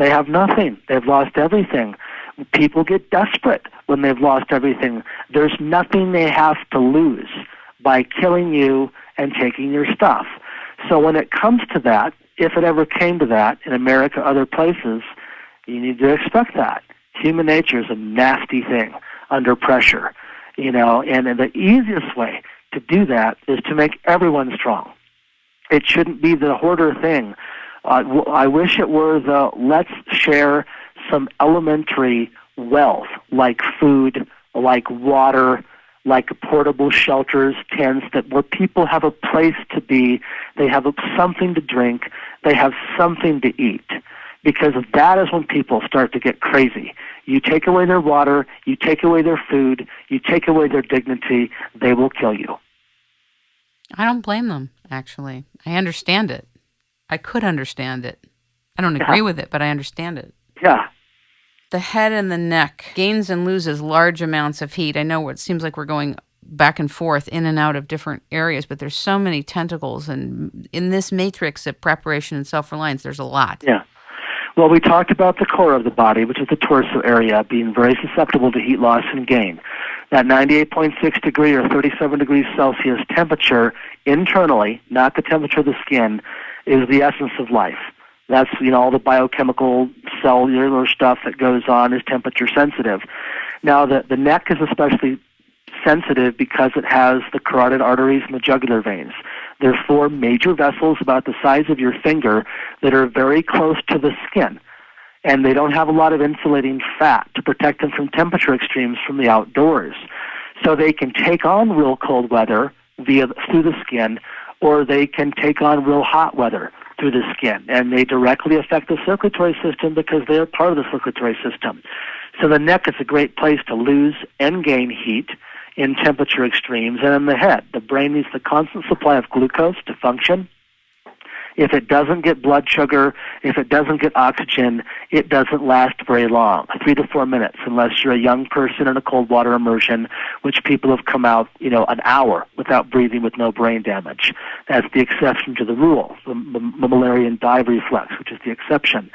They have nothing. They've lost everything. People get desperate when they've lost everything. There's nothing they have to lose by killing you and taking your stuff. So when it comes to that, if it ever came to that in America, other places, you need to expect that. Human nature is a nasty thing under pressure, and the easiest way to do that is to make everyone strong. It shouldn't be the hoarder thing. I wish it were the let's share some elementary wealth like food, like water, like portable shelters, tents, where people have a place to be, they have something to drink, they have something to eat. Because that is when people start to get crazy. You take away their water, you take away their food, you take away their dignity, they will kill you. I don't blame them, actually. I understand it. I could understand it. I don't agree with it, but I understand it. Yeah. The head and the neck gains and loses large amounts of heat. I know it seems like we're going back and forth in and out of different areas, but there's so many tentacles, and in this matrix of preparation and self-reliance, there's a lot. Yeah. Well, we talked about the core of the body, which is the torso area, being very susceptible to heat loss and gain. That 98.6 degree or 37 degrees Celsius temperature internally, not the temperature of the skin, is the essence of life. That's, all the biochemical cellular stuff that goes on is temperature sensitive. Now, the neck is especially sensitive because it has the carotid arteries and the jugular veins. There are 4 major vessels about the size of your finger that are very close to the skin, and they don't have a lot of insulating fat to protect them from temperature extremes from the outdoors. So they can take on real cold weather through the skin, or they can take on real hot weather through the skin, and they directly affect the circulatory system because they are part of the circulatory system. So the neck is a great place to lose and gain heat in temperature extremes. And in the head, the brain needs the constant supply of glucose to function. If it doesn't get blood sugar, if it doesn't get oxygen, it doesn't last very long, 3 to 4 minutes, unless you're a young person in a cold water immersion, which people have come out, an hour without breathing with no brain damage. That's the exception to the rule, the mammalian dive reflex, which is the exception.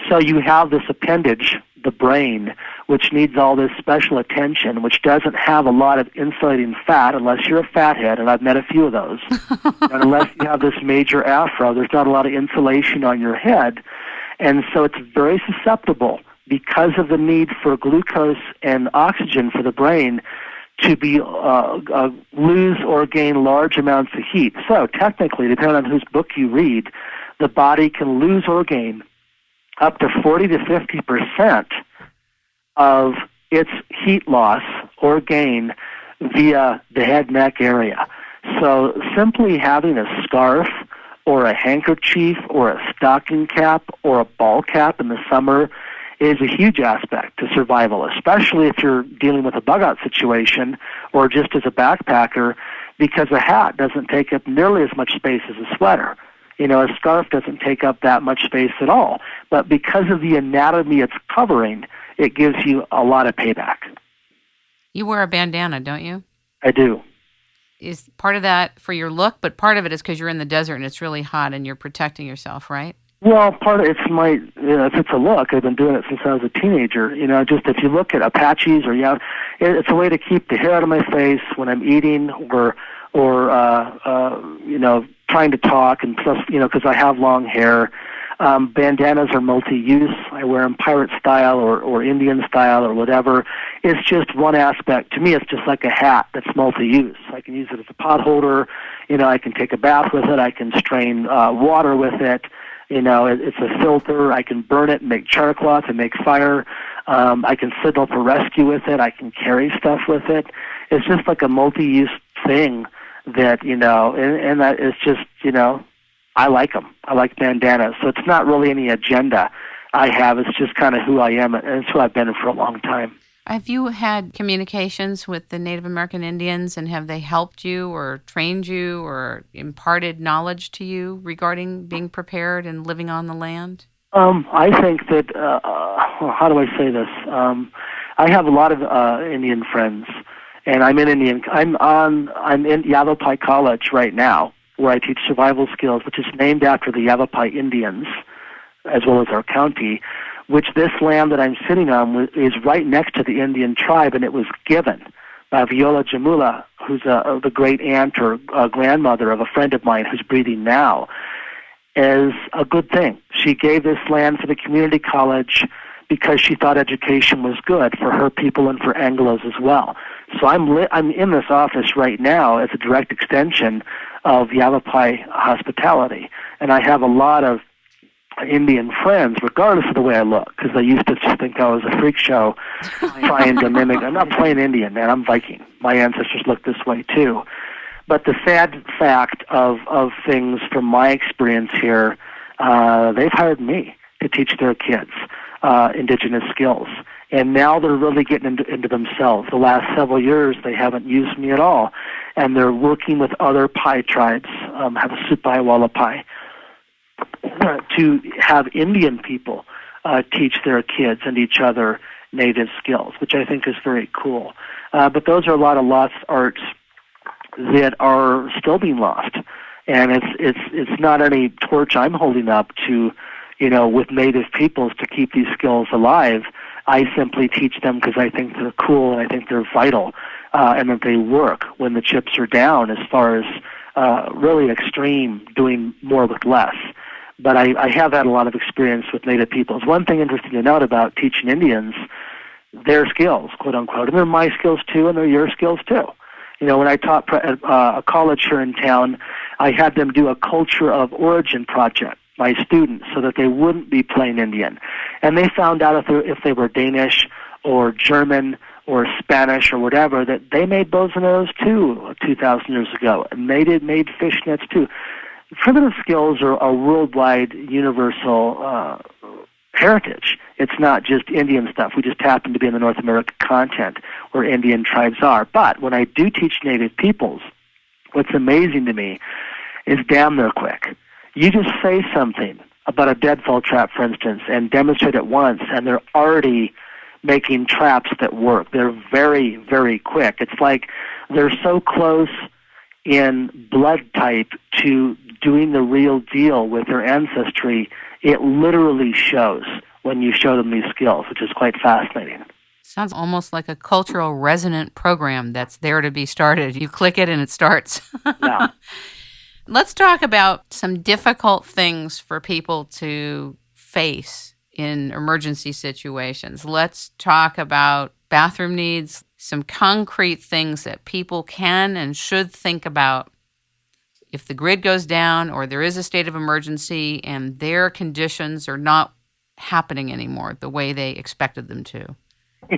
So you have this appendage, the brain, which needs all this special attention, which doesn't have a lot of insulating fat unless you're a fathead, and I've met a few of those. And unless you have this major afro, there's not a lot of insulation on your head. And so it's very susceptible because of the need for glucose and oxygen for the brain to be lose or gain large amounts of heat. So technically, depending on whose book you read, the body can lose or gain up to 40 to 50% of its heat loss or gain via the head-neck area. So simply having a scarf or a handkerchief or a stocking cap or a ball cap in the summer is a huge aspect to survival, especially if you're dealing with a bug-out situation or just as a backpacker, because a hat doesn't take up nearly as much space as a sweater. A scarf doesn't take up that much space at all. But because of the anatomy it's covering, it gives you a lot of payback. You wear a bandana, don't you? I do. Is part of that for your look, but part of it is because you're in the desert and it's really hot and you're protecting yourself, right? Well, part of it's if it's a look, I've been doing it since I was a teenager. Just if you look at Apaches it's a way to keep the hair out of my face when I'm eating or trying to talk, and plus, because I have long hair. Bandanas are multi-use. I wear them pirate style or Indian style or whatever. It's just one aspect. To me, it's just like a hat that's multi-use. I can use it as a pot holder. I can take a bath with it. I can strain water with it. It's a filter. I can burn it and make char cloth and make fire. I can signal for rescue with it. I can carry stuff with it. It's just like a multi-use thing that, and that is just, I like them. I like bandanas. So it's not really any agenda I have. It's just kind of who I am, and it's who I've been for a long time. Have you had communications with the Native American Indians, and have they helped you or trained you or imparted knowledge to you regarding being prepared and living on the land? I think that, how do I say this? I have a lot of Indian friends, and I'm in Yavapai College right now, where I teach survival skills, which is named after the Yavapai Indians as well as our county, which this land that I'm sitting on is right next to the Indian tribe, and it was given by Viola Jamula, who's the great aunt or grandmother of a friend of mine who's breathing now, as a good thing. She gave this land for the community college because she thought education was good for her people and for Anglos as well. So I'm in this office right now as a direct extension of Yavapai hospitality, and I have a lot of Indian friends, regardless of the way I look, because they used to think I was a freak show trying to mimic. I'm not plain Indian, man. I'm Viking. My ancestors looked this way too. But the sad fact of things from my experience here, they've hired me to teach their kids Indigenous skills. And now they're really getting into themselves. The last several years, they haven't used me at all. And they're working with other Pai tribes, have a Supai Walla Pai, to have Indian people teach their kids and each other native skills, which I think is very cool. But those are a lot of lost arts that are still being lost. And it's not any torch I'm holding up to, with native peoples to keep these skills alive. I simply teach them because I think they're cool and I think they're vital, and that they work when the chips are down as far as really extreme doing more with less. But I have had a lot of experience with native peoples. One thing interesting to note about teaching Indians, their skills, quote unquote, and they're my skills too, and they're your skills too. When I taught at a college here in town, I had them do a culture of origin project, my students, so that they wouldn't be plain Indian. And they found out if they were Danish or German or Spanish or whatever, that they made bows and arrows too 2,000 years ago, and they made fishnets too. Primitive skills are a worldwide, universal heritage. It's not just Indian stuff. We just happen to be in the North American continent where Indian tribes are. But when I do teach native peoples, what's amazing to me is damn they're quick. You just say something about a deadfall trap, for instance, and demonstrate it once, and they're already making traps that work. They're very, very quick. It's like they're so close in blood type to doing the real deal with their ancestry. It literally shows when you show them these skills, which is quite fascinating. Sounds almost like a cultural resonant program that's there to be started. You click it and it starts. Yeah. Let's talk about some difficult things for people to face in emergency situations. Let's talk about bathroom needs, some concrete things that people can and should think about if the grid goes down or there is a state of emergency and their conditions are not happening anymore the way they expected them to.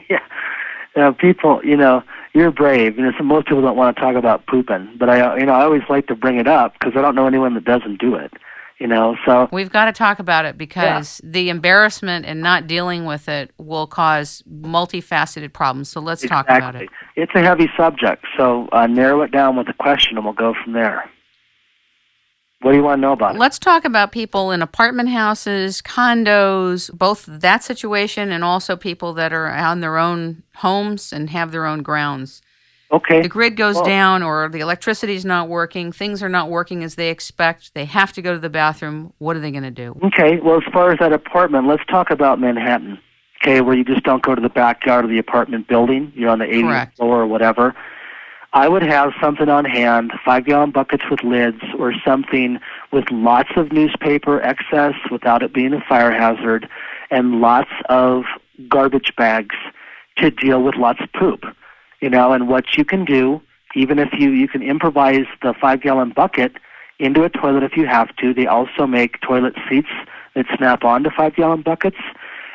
Yeah. People, you're brave. So most people don't want to talk about pooping, but I always like to bring it up because I don't know anyone that doesn't do it. So we've got to talk about it because the embarrassment and not dealing with it will cause multifaceted problems. So let's talk about it. It's a heavy subject, so narrow it down with a question and we'll go from there. What do you want to know about it? Let's talk about people in apartment houses, condos, both that situation and also people that are on their own homes and have their own grounds. Okay. The grid goes down or the electricity is not working. Things are not working as they expect. They have to go to the bathroom. What are they going to do? Okay. Well, as far as that apartment, let's talk about Manhattan, okay, where you just don't go to the backyard of the apartment building. You're on the 80th floor or whatever. I would have something on hand, 5-gallon buckets with lids or something with lots of newspaper excess without it being a fire hazard and lots of garbage bags to deal with lots of poop. And what you can do, even if you can improvise the 5-gallon bucket into a toilet if you have to. They also make toilet seats that snap onto 5-gallon buckets.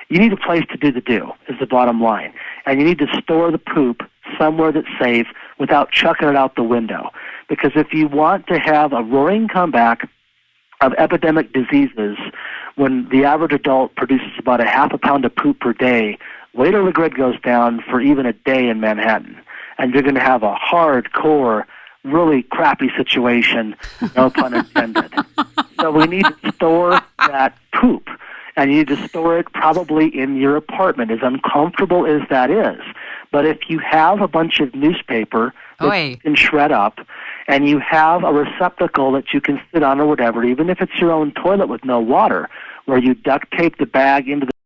You need a place to do the do, is the bottom line. And you need to store the poop somewhere that's safe without chucking it out the window. Because if you want to have a roaring comeback of epidemic diseases, when the average adult produces about a half a pound of poop per day, wait till the grid goes down for even a day in Manhattan. And you're going to have a hardcore, really crappy situation, no pun intended. So we need to store that poop. And you need to store it probably in your apartment, as uncomfortable as that is. But if you have a bunch of newspaper that you can shred up, and you have a receptacle that you can sit on or whatever, even if it's your own toilet with no water, where you duct tape the bag into the